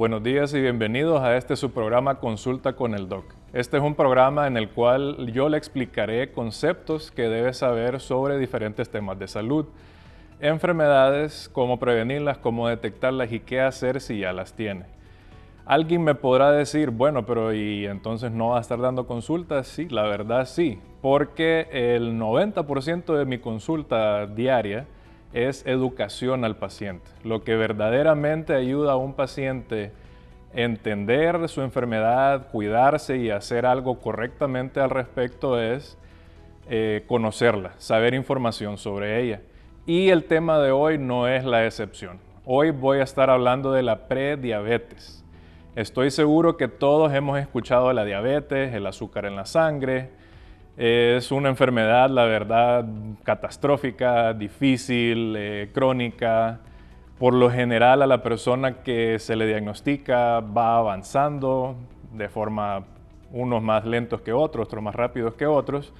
Buenos días y bienvenidos a este su programa Consulta con el Doc. Este es un programa en el cual yo le explicaré conceptos que debe saber sobre diferentes temas de salud, enfermedades, cómo prevenirlas, cómo detectarlas y qué hacer si ya las tiene. Alguien me podrá decir, bueno, pero ¿y entonces no va a estar dando consultas? Sí, la verdad sí, porque el 90% de mi consulta diaria es educación al paciente. Lo que verdaderamente ayuda a un paciente a entender su enfermedad, cuidarse y hacer algo correctamente al respecto es conocerla, saber información sobre ella. Y el tema de hoy no es la excepción. Hoy voy a estar hablando de la prediabetes. Estoy seguro que todos hemos escuchado de la diabetes, el azúcar en la sangre. Es una enfermedad, la verdad, catastrófica, difícil, crónica. Por lo general, a la persona que se le diagnostica va avanzando de forma, unos más lentos que otros más rápidos que otros.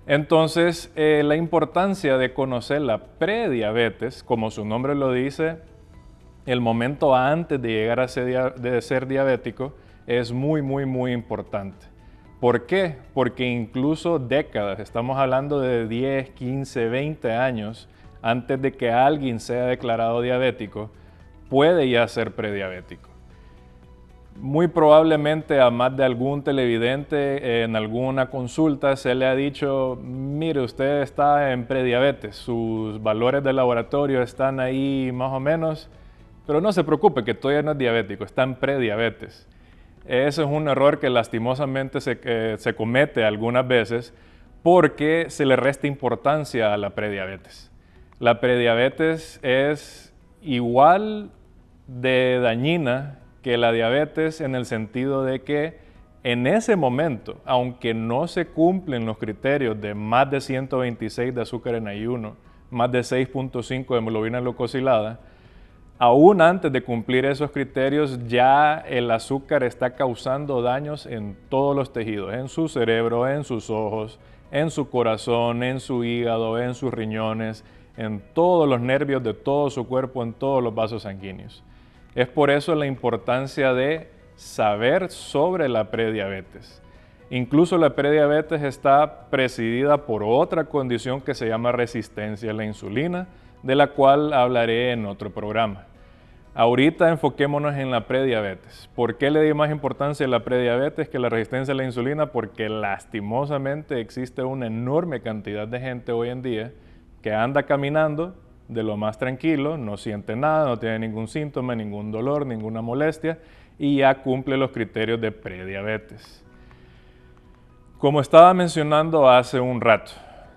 Entonces, la importancia de conocer la prediabetes, como su nombre lo dice, el momento antes de llegar a ser diabético, es muy importante. ¿Por qué? Porque incluso décadas, estamos hablando de 10, 15, 20 años antes de que alguien sea declarado diabético, puede ya ser prediabético. Muy probablemente a más de algún televidente en alguna consulta se le ha dicho, mire, usted está en prediabetes, sus valores de laboratorio están ahí más o menos, pero no se preocupe que todavía no es diabético, está en prediabetes. Ese es un error que lastimosamente se comete algunas veces porque se le resta importancia a la prediabetes. La prediabetes es igual de dañina que la diabetes en el sentido de que en ese momento, aunque no se cumplen los criterios de más de 126 de azúcar en ayuno, más de 6.5 de hemoglobina glucosilada, aún antes de cumplir esos criterios, ya el azúcar está causando daños en todos los tejidos, en su cerebro, en sus ojos, en su corazón, en su hígado, en sus riñones, en todos los nervios de todo su cuerpo, en todos los vasos sanguíneos. Es por eso la importancia de saber sobre la prediabetes. Incluso la prediabetes está presidida por otra condición que se llama resistencia a la insulina, de la cual hablaré en otro programa. Ahorita enfoquémonos en la prediabetes. ¿Por qué le di más importancia a la prediabetes que la resistencia a la insulina? Porque lastimosamente existe una enorme cantidad de gente hoy en día que anda caminando de lo más tranquilo, no siente nada, no tiene ningún síntoma, ningún dolor, ninguna molestia y ya cumple los criterios de prediabetes. Como estaba mencionando hace un rato,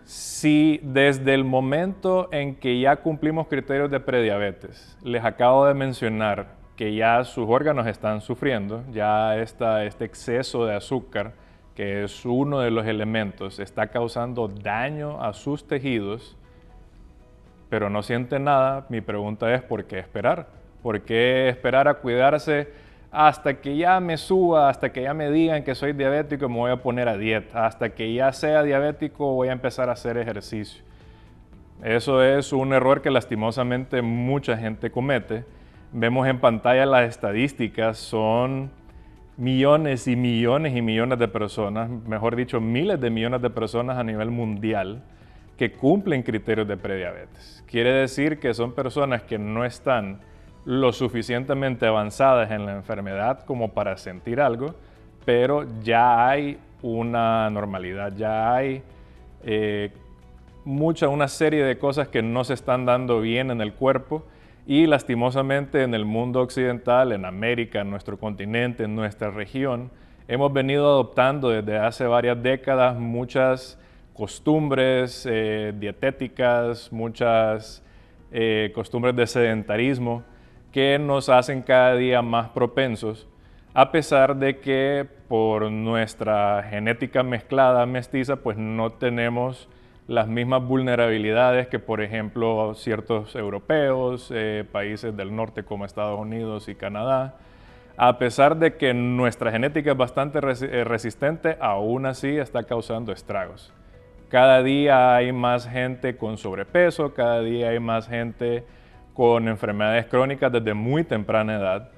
si desde el momento en que ya cumplimos criterios de prediabetes, les acabo de mencionar que ya sus órganos están sufriendo, ya este exceso de azúcar, que es uno de los elementos, está causando daño a sus tejidos, pero no siente nada, mi pregunta es ¿por qué esperar? ¿Por qué esperar a cuidarse hasta que ya me suba, hasta que ya me digan que soy diabético y me voy a poner a dieta? Hasta que ya sea diabético voy a empezar a hacer ejercicio. Eso es un error que lastimosamente mucha gente comete. Vemos en pantalla las estadísticas, son millones y millones y millones de personas, mejor dicho, miles de millones de personas a nivel mundial que cumplen criterios de prediabetes. Quiere decir que son personas que no están lo suficientemente avanzadas en la enfermedad como para sentir algo, pero ya hay una normalidad, ya hay una serie de cosas que no se están dando bien en el cuerpo y lastimosamente en el mundo occidental, en América, en nuestro continente, en nuestra región, hemos venido adoptando desde hace varias décadas muchas costumbres dietéticas, muchas costumbres de sedentarismo que nos hacen cada día más propensos, a pesar de que por nuestra genética mezclada, mestiza, pues no tenemos las mismas vulnerabilidades que, por ejemplo, ciertos europeos, países del norte como Estados Unidos y Canadá. A pesar de que nuestra genética es bastante resistente, aún así está causando estragos. Cada día hay más gente con sobrepeso, cada día hay más gente con enfermedades crónicas desde muy temprana edad.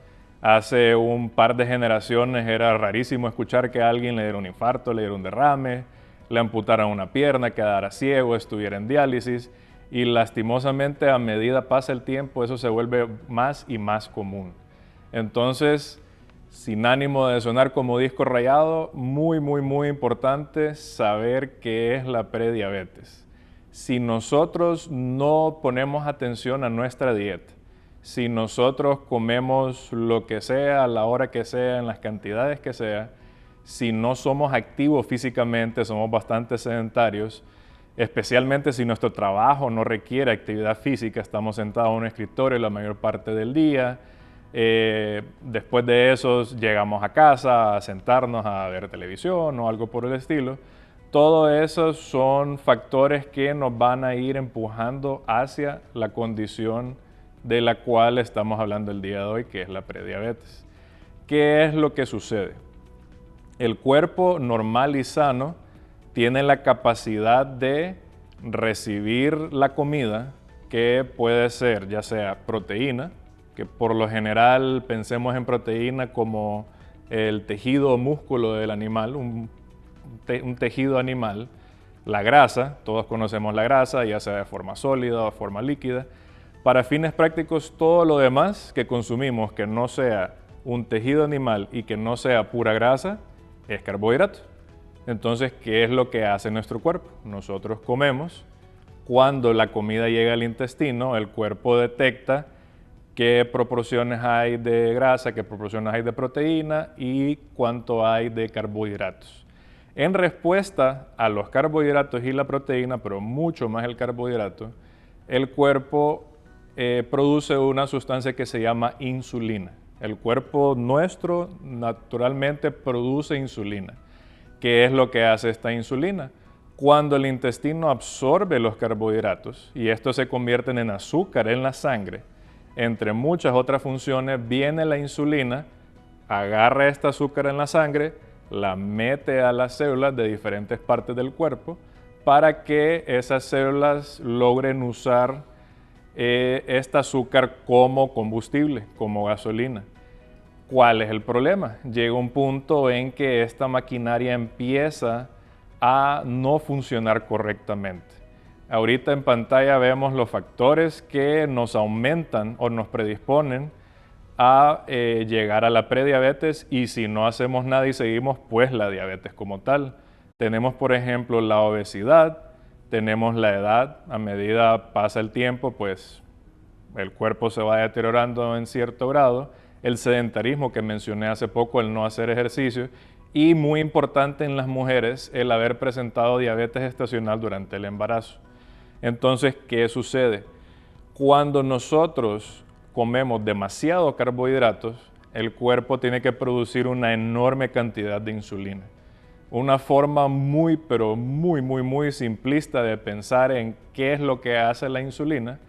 Hace un par de generaciones era rarísimo escuchar que a alguien le diera un infarto, le diera un derrame, le amputaran una pierna, quedara ciego, estuviera en diálisis, y lastimosamente a medida pasa el tiempo eso se vuelve más y más común. Entonces, sin ánimo de sonar como disco rayado, muy importante saber qué es la prediabetes. Si nosotros no ponemos atención a nuestra dieta, si nosotros comemos lo que sea, a la hora que sea, en las cantidades que sea, si no somos activos físicamente, somos bastante sedentarios, especialmente si nuestro trabajo no requiere actividad física, estamos sentados en un escritorio la mayor parte del día, después de eso llegamos a casa a sentarnos a ver televisión o algo por el estilo. Todo eso son factores que nos van a ir empujando hacia la condición de la cual estamos hablando el día de hoy, que es la prediabetes. ¿Qué es lo que sucede? El cuerpo normal y sano tiene la capacidad de recibir la comida, que puede ser ya sea proteína, que por lo general pensemos en proteína como el tejido o músculo del animal, un tejido animal, la grasa, todos conocemos la grasa, ya sea de forma sólida o de forma líquida. Para fines prácticos, todo lo demás que consumimos que no sea un tejido animal y que no sea pura grasa, es carbohidrato. Entonces, ¿qué es lo que hace nuestro cuerpo? Nosotros comemos. Cuando la comida llega al intestino, el cuerpo detecta qué proporciones hay de grasa, qué proporciones hay de proteína y cuánto hay de carbohidratos. En respuesta a los carbohidratos y la proteína, pero mucho más el carbohidrato, el cuerpo produce una sustancia que se llama insulina. El cuerpo nuestro naturalmente produce insulina. ¿Qué es lo que hace esta insulina? Cuando el intestino absorbe los carbohidratos y estos se convierten en azúcar en la sangre, entre muchas otras funciones, viene la insulina, agarra este azúcar en la sangre, la mete a las células de diferentes partes del cuerpo para que esas células logren usar este azúcar como combustible, como gasolina. ¿Cuál es el problema? Llega un punto en que esta maquinaria empieza a no funcionar correctamente. Ahorita en pantalla vemos los factores que nos aumentan o nos predisponen a llegar a la prediabetes, y si no hacemos nada y seguimos, pues la diabetes como tal. Tenemos, por ejemplo, la obesidad, tenemos la edad. A medida pasa el tiempo, pues el cuerpo se va deteriorando en cierto grado. El sedentarismo que mencioné hace poco, el no hacer ejercicio, y muy importante en las mujeres, el haber presentado diabetes gestacional durante el embarazo. Entonces, ¿qué sucede? Cuando nosotros comemos demasiado carbohidratos, el cuerpo tiene que producir una enorme cantidad de insulina. Una forma muy simplista de pensar en qué es lo que hace la insulina.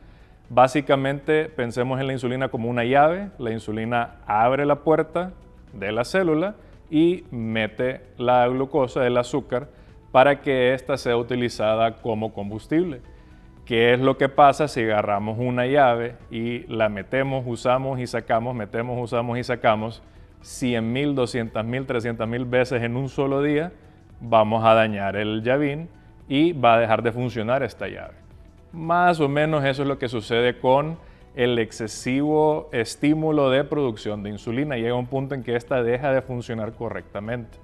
Básicamente pensemos en la insulina como una llave. La insulina abre la puerta de la célula y mete la glucosa, el azúcar, para que ésta sea utilizada como combustible. ¿Qué es lo que pasa si agarramos una llave y la metemos, usamos y sacamos, metemos, usamos y sacamos 100.000, 200.000, 300.000 veces en un solo día? Vamos a dañar el llavín y va a dejar de funcionar esta llave. Más o menos eso es lo que sucede con el excesivo estímulo de producción de insulina. Llega un punto en que esta deja de funcionar correctamente.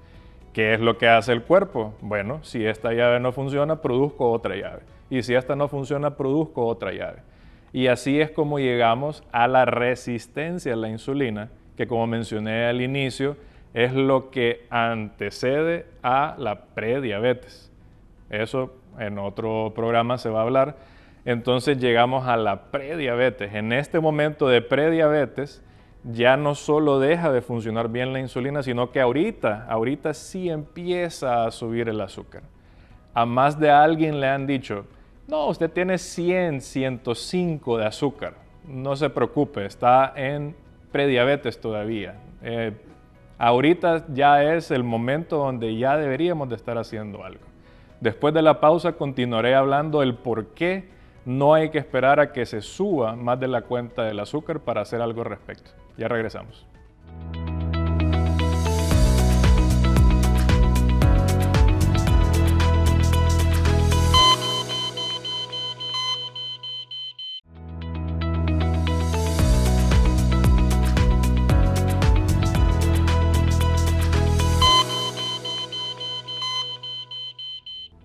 ¿Qué es lo que hace el cuerpo? Bueno, si esta llave no funciona, produzco otra llave. Y si esta no funciona, produzco otra llave. Y así es como llegamos a la resistencia a la insulina, que como mencioné al inicio, es lo que antecede a la prediabetes. Eso en otro programa se va a hablar. Entonces llegamos a la prediabetes. En este momento de prediabetes ya no solo deja de funcionar bien la insulina, sino que ahorita sí empieza a subir el azúcar. A más de alguien le han dicho, no, usted tiene 100, 105 de azúcar, no se preocupe, está en prediabetes todavía. Ahorita ya es el momento donde ya deberíamos de estar haciendo algo. Después de la pausa continuaré hablando del por qué no hay que esperar a que se suba más de la cuenta del azúcar para hacer algo al respecto. Ya regresamos.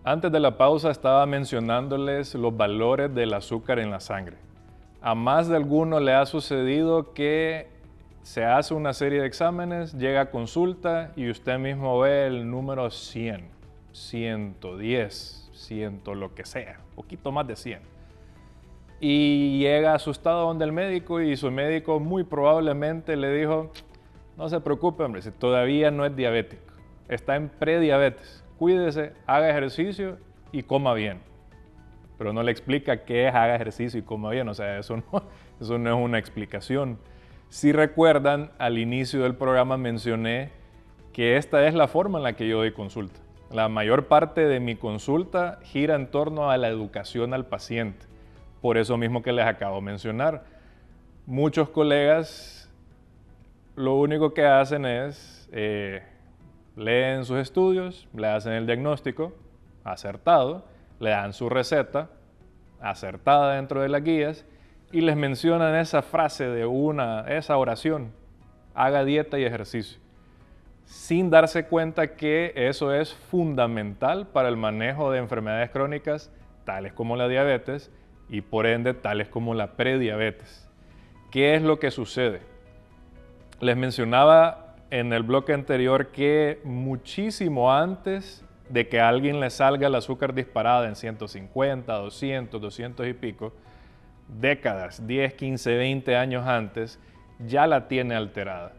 Antes de la pausa estaba mencionándoles los valores del azúcar en la sangre. A más de alguno le ha sucedido que se hace una serie de exámenes, llega a consulta y usted mismo ve el número 100, 110, 100, lo que sea, poquito más de 100. Y llega asustado donde el médico y su médico muy probablemente le dijo, no se preocupe, hombre, si todavía no es diabético, está en prediabetes, cuídese, haga ejercicio y coma bien. Pero no le explica qué es haga ejercicio y coma bien, o sea, eso no es una explicación. Si recuerdan, al inicio del programa mencioné que esta es la forma en la que yo doy consulta. La mayor parte de mi consulta gira en torno a la educación al paciente, por eso mismo que les acabo de mencionar. Muchos colegas lo único que hacen es leen sus estudios, le hacen el diagnóstico acertado, le dan su receta acertada dentro de las guías y les mencionan esa frase de esa oración, haga dieta y ejercicio, sin darse cuenta que eso es fundamental para el manejo de enfermedades crónicas tales como la diabetes y por ende tales como la prediabetes. ¿Qué es lo que sucede? Les mencionaba en el bloque anterior que muchísimo antes de que a alguien le salga el azúcar disparada en 150, 200, 200 y pico, décadas, 10, 15, 20 años antes, ya la tiene alterada.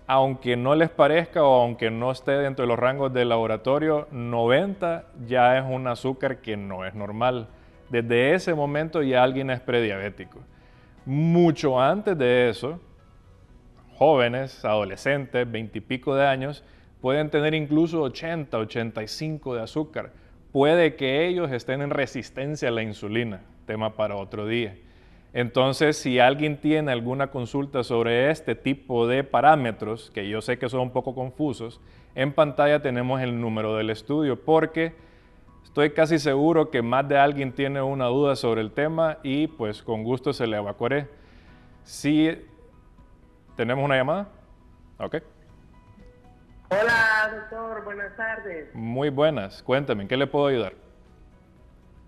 Aunque no les parezca o aunque no esté dentro de los rangos del laboratorio, 90 ya es un azúcar que no es normal. Desde ese momento ya alguien es prediabético. Mucho antes de eso, jóvenes, adolescentes, 20 y pico de años, pueden tener incluso 80, 85 de azúcar. Puede que ellos estén en resistencia a la insulina, tema para otro día. Entonces, si alguien tiene alguna consulta sobre este tipo de parámetros, que yo sé que son un poco confusos, en pantalla tenemos el número del estudio, porque estoy casi seguro que más de alguien tiene una duda sobre el tema y pues con gusto se le evacuaré. Si tenemos una llamada, ok. Hola, doctor, buenas tardes. Muy buenas, cuéntame, ¿en qué le puedo ayudar?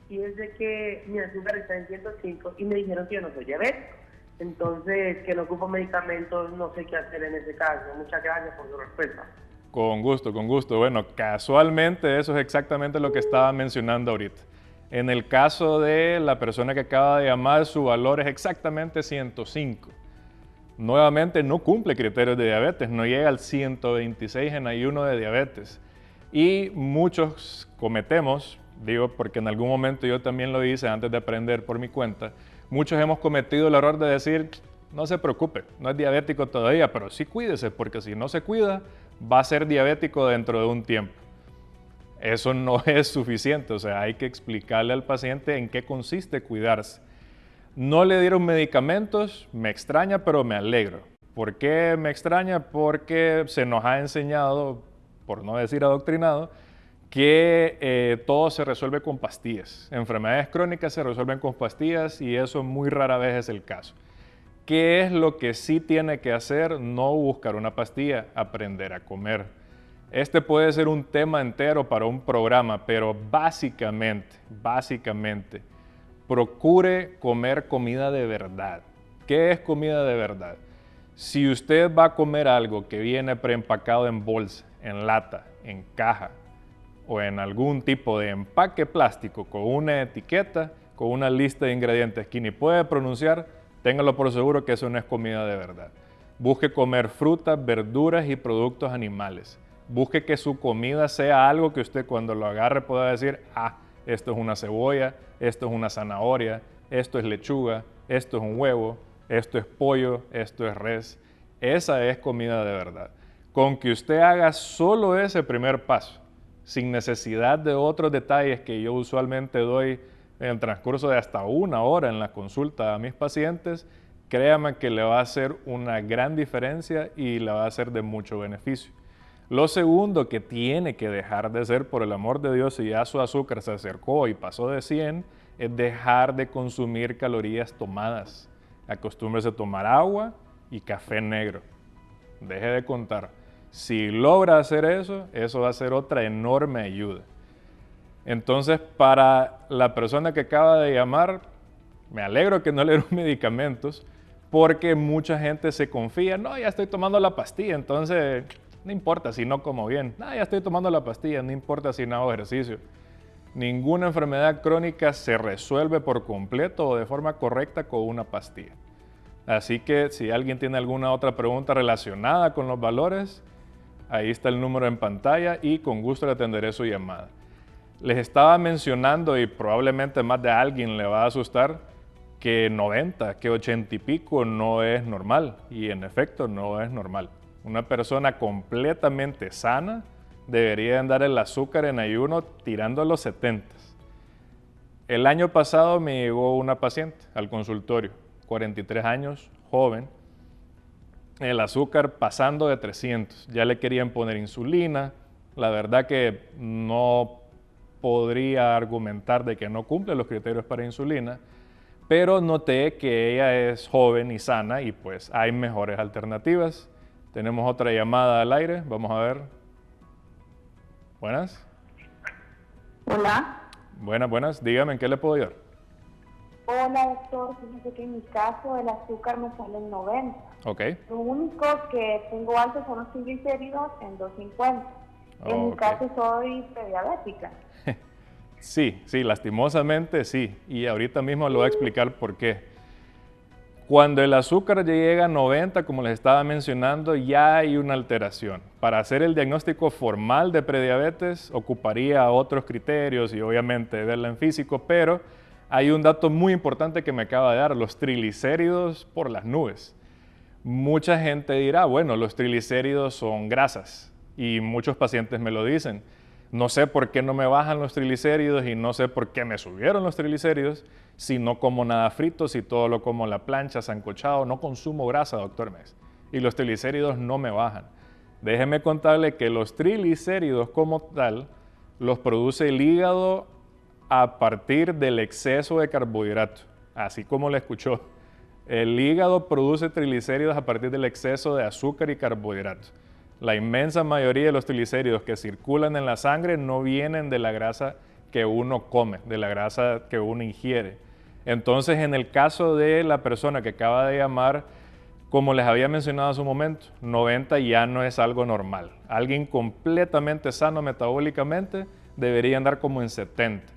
Y es de que mi azúcar está en 105 y me dijeron que yo no soy diabético. Entonces, que no ocupo medicamentos, no sé qué hacer en ese caso. Muchas gracias por su respuesta. Con gusto, con gusto. Bueno, casualmente eso es exactamente lo que estaba mencionando ahorita. En el caso de la persona que acaba de llamar, su valor es exactamente 105. Nuevamente no cumple criterios de diabetes, no llega al 126 en ayuno de diabetes. Y muchos cometemos, digo porque en algún momento yo también lo hice antes de aprender por mi cuenta, muchos hemos cometido el error de decir, no se preocupe, no es diabético todavía, pero sí cuídese, porque si no se cuida, va a ser diabético dentro de un tiempo. Eso no es suficiente, o sea, hay que explicarle al paciente en qué consiste cuidarse. No le dieron medicamentos, me extraña, pero me alegro. ¿Por qué me extraña? Porque se nos ha enseñado, por no decir adoctrinado, que todo se resuelve con pastillas. Enfermedades crónicas se resuelven con pastillas y eso muy rara vez es el caso. ¿Qué es lo que sí tiene que hacer? No buscar una pastilla, aprender a comer. Este puede ser un tema entero para un programa, pero básicamente, procure comer comida de verdad. ¿Qué es comida de verdad? Si usted va a comer algo que viene preempacado en bolsa, en lata, en caja o en algún tipo de empaque plástico con una etiqueta, con una lista de ingredientes que ni puede pronunciar, téngalo por seguro que eso no es comida de verdad. Busque comer frutas, verduras y productos animales. Busque que su comida sea algo que usted cuando lo agarre pueda decir, ah, esto es una cebolla, esto es una zanahoria, esto es lechuga, esto es un huevo, esto es pollo, esto es res. Esa es comida de verdad. Con que usted haga solo ese primer paso, sin necesidad de otros detalles que yo usualmente doy en el transcurso de hasta 1 hora en la consulta a mis pacientes, créame que le va a hacer una gran diferencia y le va a hacer de mucho beneficio. Lo segundo que tiene que dejar de hacer, por el amor de Dios, si ya su azúcar se acercó y pasó de 100, es dejar de consumir calorías tomadas. Acostúmbrese a tomar agua y café negro. Deje de contar. Si logra hacer eso, eso va a ser otra enorme ayuda. Entonces, para la persona que acaba de llamar, me alegro que no le dieron medicamentos, porque mucha gente se confía, no, ya estoy tomando la pastilla, entonces no importa si no como bien, no, ya estoy tomando la pastilla, no importa si no hago ejercicio. Ninguna enfermedad crónica se resuelve por completo o de forma correcta con una pastilla. Así que si alguien tiene alguna otra pregunta relacionada con los valores, ahí está el número en pantalla y con gusto le atenderé su llamada. Les estaba mencionando, y probablemente más de alguien le va a asustar, que 90, que 80 y pico no es normal. Y en efecto no es normal. Una persona completamente sana debería andar el azúcar en ayuno tirando a los 70. El año pasado me llegó una paciente al consultorio, 43 años, joven, el azúcar pasando de 300. Ya le querían poner insulina. La verdad que no podría argumentar de que no cumple los criterios para insulina, pero noté que ella es joven y sana y pues hay mejores alternativas. Tenemos otra llamada al aire, vamos a ver. Buenas. Hola. Buenas, dígame, ¿en qué le puedo ayudar? Hola, doctor. Fíjese que en mi caso el azúcar me sale en 90. Ok. Lo único que tengo alto son los triglicéridos en 250. En mi Ok. caso soy prediabética. Sí, lastimosamente sí. Y ahorita mismo le voy a explicar por qué. Cuando el azúcar llega a 90, como les estaba mencionando, ya hay una alteración. Para hacer el diagnóstico formal de prediabetes ocuparía otros criterios y obviamente verla en físico, pero hay un dato muy importante que me acaba de dar, los triglicéridos por las nubes. Mucha gente dirá, bueno, los triglicéridos son grasas y muchos pacientes me lo dicen. No sé por qué no me bajan los triglicéridos y no sé por qué me subieron los triglicéridos si no como nada frito, si todo lo como a la plancha, sancochado, no consumo grasa, doctor Mes. Y los triglicéridos no me bajan. Déjeme contarle que los triglicéridos como tal los produce el hígado a partir del exceso de carbohidratos, así como le escuchó. El hígado produce triglicéridos a partir del exceso de azúcar y carbohidratos. La inmensa mayoría de los triglicéridos que circulan en la sangre no vienen de la grasa que uno come, de la grasa que uno ingiere. Entonces, en el caso de la persona que acaba de llamar, como les había mencionado hace un momento, 90 ya no es algo normal. Alguien completamente sano metabólicamente debería andar como en 70.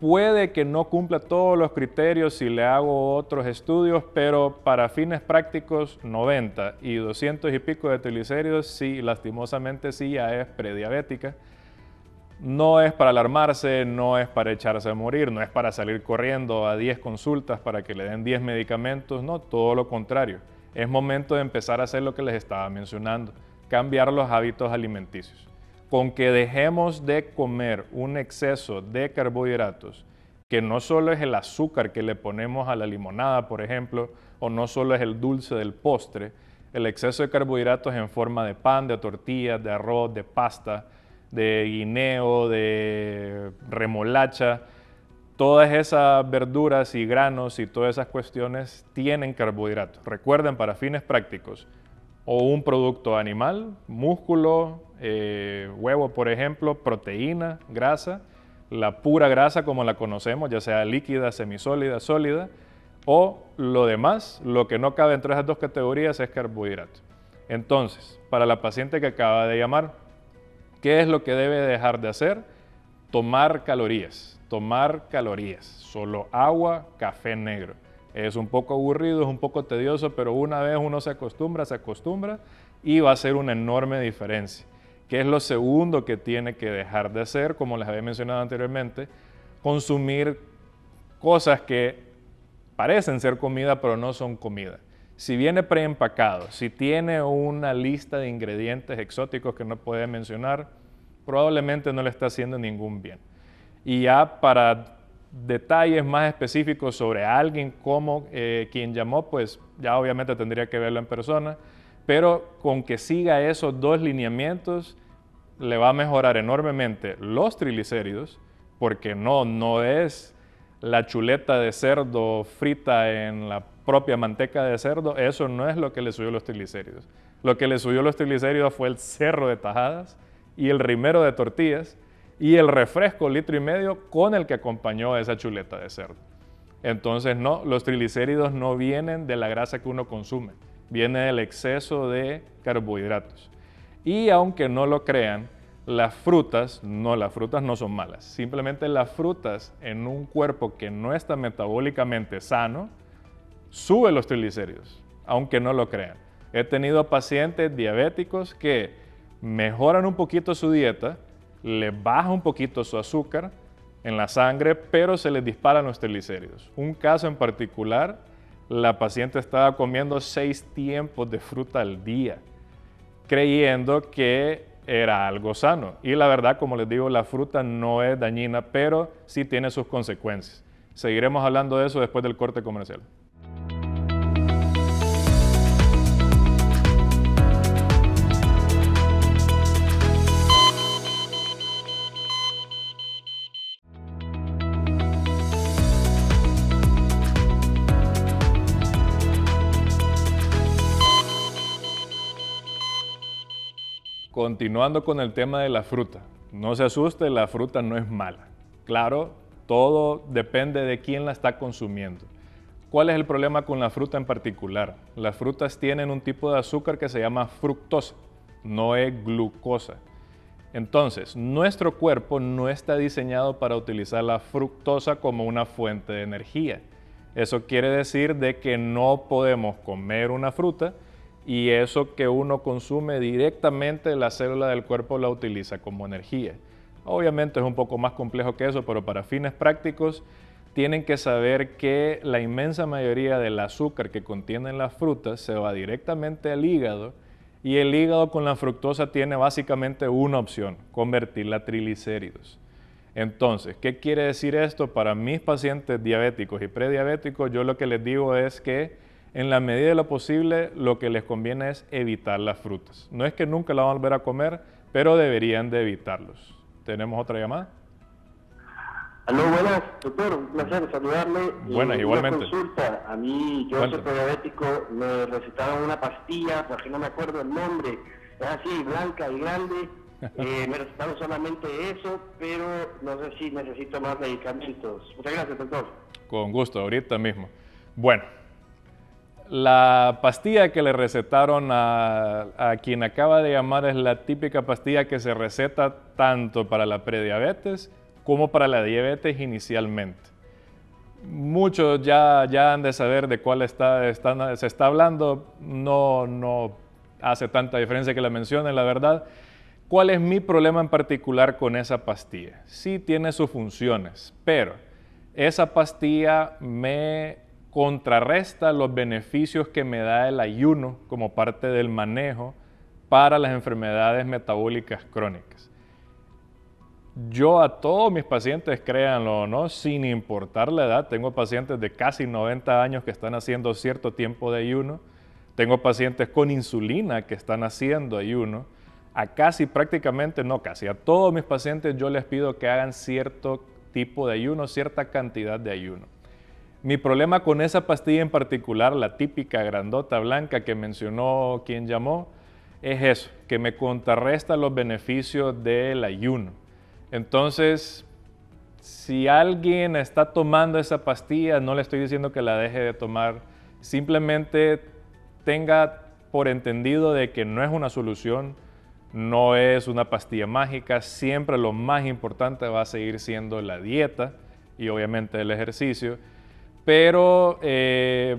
Puede que no cumpla todos los criterios si le hago otros estudios, pero para fines prácticos 90 y 200 y pico de triglicéridos, sí, lastimosamente sí, ya es prediabética. No es para alarmarse, no es para echarse a morir, no es para salir corriendo a 10 consultas para que le den 10 medicamentos, no, todo lo contrario. Es momento de empezar a hacer lo que les estaba mencionando, cambiar los hábitos alimenticios. Con que dejemos de comer un exceso de carbohidratos, que no solo es el azúcar que le ponemos a la limonada, por ejemplo, o no solo es el dulce del postre, el exceso de carbohidratos en forma de pan, de tortillas, de arroz, de pasta, de guineo, de remolacha, todas esas verduras y granos y todas esas cuestiones tienen carbohidratos. Recuerden, para fines prácticos, o un producto animal, músculo, huevo por ejemplo, proteína, grasa, la pura grasa como la conocemos, ya sea líquida, semisólida, sólida, o lo demás, lo que no cabe entre esas dos categorías es carbohidrato. Entonces, para la paciente que acaba de llamar, ¿qué es lo que debe dejar de hacer? Tomar calorías, solo agua, café negro. Es un poco aburrido, es un poco tedioso, pero una vez uno se acostumbra y va a ser una enorme diferencia. ¿Qué es lo segundo que tiene que dejar de hacer? Como les había mencionado anteriormente, consumir cosas que parecen ser comida, pero no son comida. Si viene preempacado, si tiene una lista de ingredientes exóticos que no puede mencionar, probablemente no le está haciendo ningún bien. Y ya para detalles más específicos sobre alguien como quien llamó, pues ya obviamente tendría que verlo en persona, pero con que siga esos dos lineamientos le va a mejorar enormemente los triglicéridos, porque no es la chuleta de cerdo frita en la propia manteca de cerdo, eso no es lo que le subió los triglicéridos. Lo que le subió los triglicéridos fue el cerro de tajadas y el rimero de tortillas, y el refresco 1,5 litros con el que acompañó esa chuleta de cerdo. Entonces no, los triglicéridos no vienen de la grasa que uno consume, viene del exceso de carbohidratos. Y aunque no lo crean, las frutas no son malas. Simplemente las frutas en un cuerpo que no está metabólicamente sano, sube los triglicéridos, aunque no lo crean. He tenido pacientes diabéticos que mejoran un poquito su dieta, les baja un poquito su azúcar en la sangre, pero se les disparan los triglicéridos. Un caso en particular, la paciente estaba comiendo 6 tiempos de fruta al día, creyendo que era algo sano. Y la verdad, como les digo, la fruta no es dañina, pero sí tiene sus consecuencias. Seguiremos hablando de eso después del corte comercial. Continuando con el tema de la fruta, no se asuste, la fruta no es mala. Claro, todo depende de quién la está consumiendo. ¿Cuál es el problema con la fruta en particular? Las frutas tienen un tipo de azúcar que se llama fructosa, no es glucosa. Entonces, nuestro cuerpo no está diseñado para utilizar la fructosa como una fuente de energía. Eso quiere decir de que no podemos comer una fruta y eso que uno consume directamente, la célula del cuerpo la utiliza como energía. Obviamente es un poco más complejo que eso, pero para fines prácticos tienen que saber que la inmensa mayoría del azúcar que contienen las frutas se va directamente al hígado y el hígado con la fructosa tiene básicamente una opción, convertirla a triglicéridos. Entonces, ¿qué quiere decir esto? Para mis pacientes diabéticos y prediabéticos, yo lo que les digo es que en la medida de lo posible, lo que les conviene es evitar las frutas. No es que nunca la van a volver a comer, pero deberían de evitarlos. ¿Tenemos otra llamada? Aló, buenas, doctor, un placer saludarle. Buenas, igualmente. Una consulta, a mí, yo soy prediabético, me recetaron una pastilla, porque no me acuerdo el nombre, es así, blanca y grande, me recetaron solamente eso, pero no sé si necesito más medicamentos. Muchas gracias, doctor. Con gusto, ahorita mismo. Bueno. La pastilla que le recetaron a quien acaba de llamar es la típica pastilla que se receta tanto para la prediabetes como para la diabetes inicialmente. Muchos ya han de saber de cuál se está hablando, no hace tanta diferencia que la mencionen, la verdad. ¿Cuál es mi problema en particular con esa pastilla? Sí tiene sus funciones, pero esa pastilla me contrarresta los beneficios que me da el ayuno como parte del manejo para las enfermedades metabólicas crónicas. Yo a todos mis pacientes, créanlo o no, sin importar la edad, tengo pacientes de casi 90 años que están haciendo cierto tiempo de ayuno, tengo pacientes con insulina que están haciendo ayuno, a todos mis pacientes yo les pido que hagan cierto tipo de ayuno, cierta cantidad de ayuno. Mi problema con esa pastilla en particular, la típica grandota blanca que mencionó quien llamó, es eso, que me contrarresta los beneficios del ayuno. Entonces, si alguien está tomando esa pastilla, no le estoy diciendo que la deje de tomar, simplemente tenga por entendido de que no es una solución, no es una pastilla mágica, siempre lo más importante va a seguir siendo la dieta y obviamente el ejercicio. Pero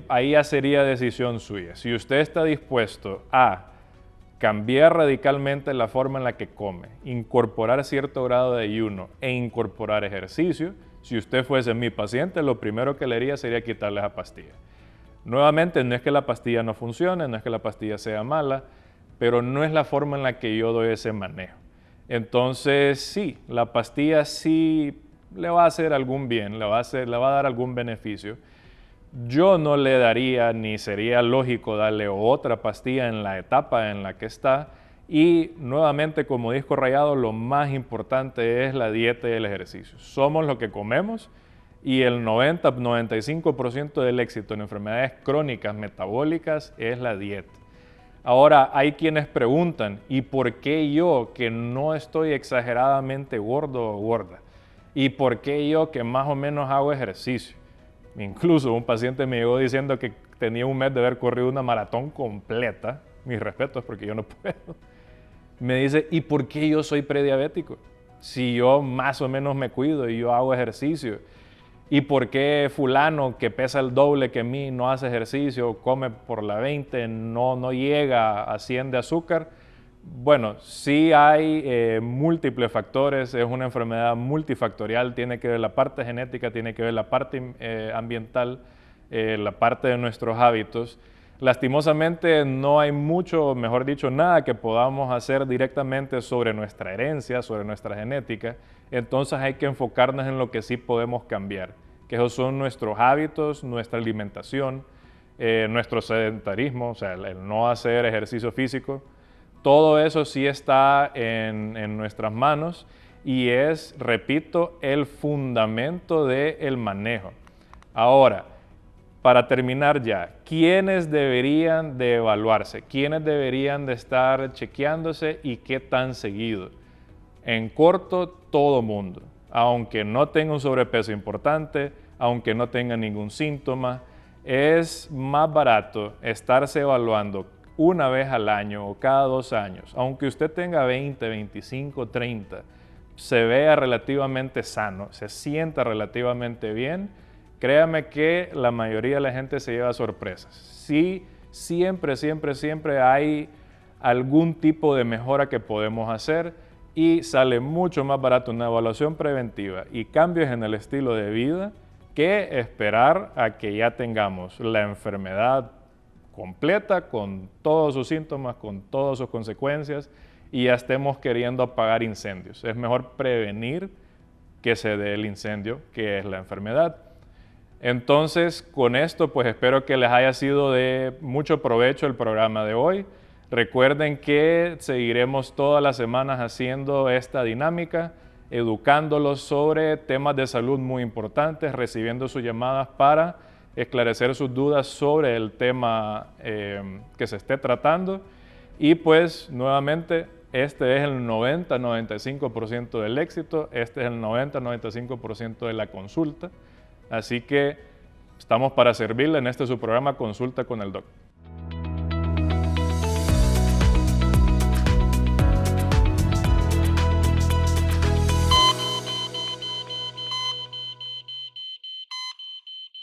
ahí ya sería decisión suya. Si usted está dispuesto a cambiar radicalmente la forma en la que come, incorporar cierto grado de ayuno e incorporar ejercicio, si usted fuese mi paciente, lo primero que le haría sería quitarle esa pastilla. Nuevamente, no es que la pastilla no funcione, no es que la pastilla sea mala, pero no es la forma en la que yo doy ese manejo. Entonces, sí, la pastilla sí le va a hacer algún bien, le va a dar algún beneficio. Yo no le daría ni sería lógico darle otra pastilla en la etapa en la que está y nuevamente como disco rayado lo más importante es la dieta y el ejercicio. Somos lo que comemos y el 90-95% del éxito en enfermedades crónicas metabólicas es la dieta. Ahora, hay quienes preguntan, ¿y por qué yo, que no estoy exageradamente gordo o gorda? ¿Y por qué yo, que más o menos hago ejercicio? Incluso un paciente me llegó diciendo que tenía un mes de haber corrido una maratón completa. Mis respetos, porque yo no puedo. Me dice, ¿y por qué yo soy prediabético? Si yo más o menos me cuido y yo hago ejercicio. ¿Y por qué fulano que pesa el doble que mí no hace ejercicio, come por la 20, no llega a 100 de azúcar? Bueno, sí hay múltiples factores, es una enfermedad multifactorial, tiene que ver la parte genética, tiene que ver la parte ambiental, la parte de nuestros hábitos. Lastimosamente no hay mucho, mejor dicho, nada que podamos hacer directamente sobre nuestra herencia, sobre nuestra genética. Entonces hay que enfocarnos en lo que sí podemos cambiar, que esos son nuestros hábitos, nuestra alimentación, nuestro sedentarismo, o sea, el no hacer ejercicio físico. Todo eso sí está en nuestras manos y es, repito, el fundamento del manejo. Ahora, para terminar ya, ¿quiénes deberían de evaluarse? ¿Quiénes deberían de estar chequeándose y qué tan seguido? En corto, todo mundo, aunque no tenga un sobrepeso importante, aunque no tenga ningún síntoma, es más barato estarse evaluando una vez al año o cada 2 años, aunque usted tenga 20, 25, 30, se vea relativamente sano, se sienta relativamente bien, créame que la mayoría de la gente se lleva sorpresas. Sí, siempre hay algún tipo de mejora que podemos hacer y sale mucho más barato una evaluación preventiva y cambios en el estilo de vida que esperar a que ya tengamos la enfermedad completa con todos sus síntomas, con todas sus consecuencias y ya estemos queriendo apagar incendios. Es mejor prevenir que se dé el incendio, que es la enfermedad. Entonces, con esto, pues espero que les haya sido de mucho provecho el programa de hoy. Recuerden que seguiremos todas las semanas haciendo esta dinámica, educándolos sobre temas de salud muy importantes, recibiendo sus llamadas para esclarecer sus dudas sobre el tema que se esté tratando. Y pues, nuevamente, este es el 90-95% del éxito, este es el 90-95% de la consulta. Así que estamos para servirle en este su programa Consulta con el Doc.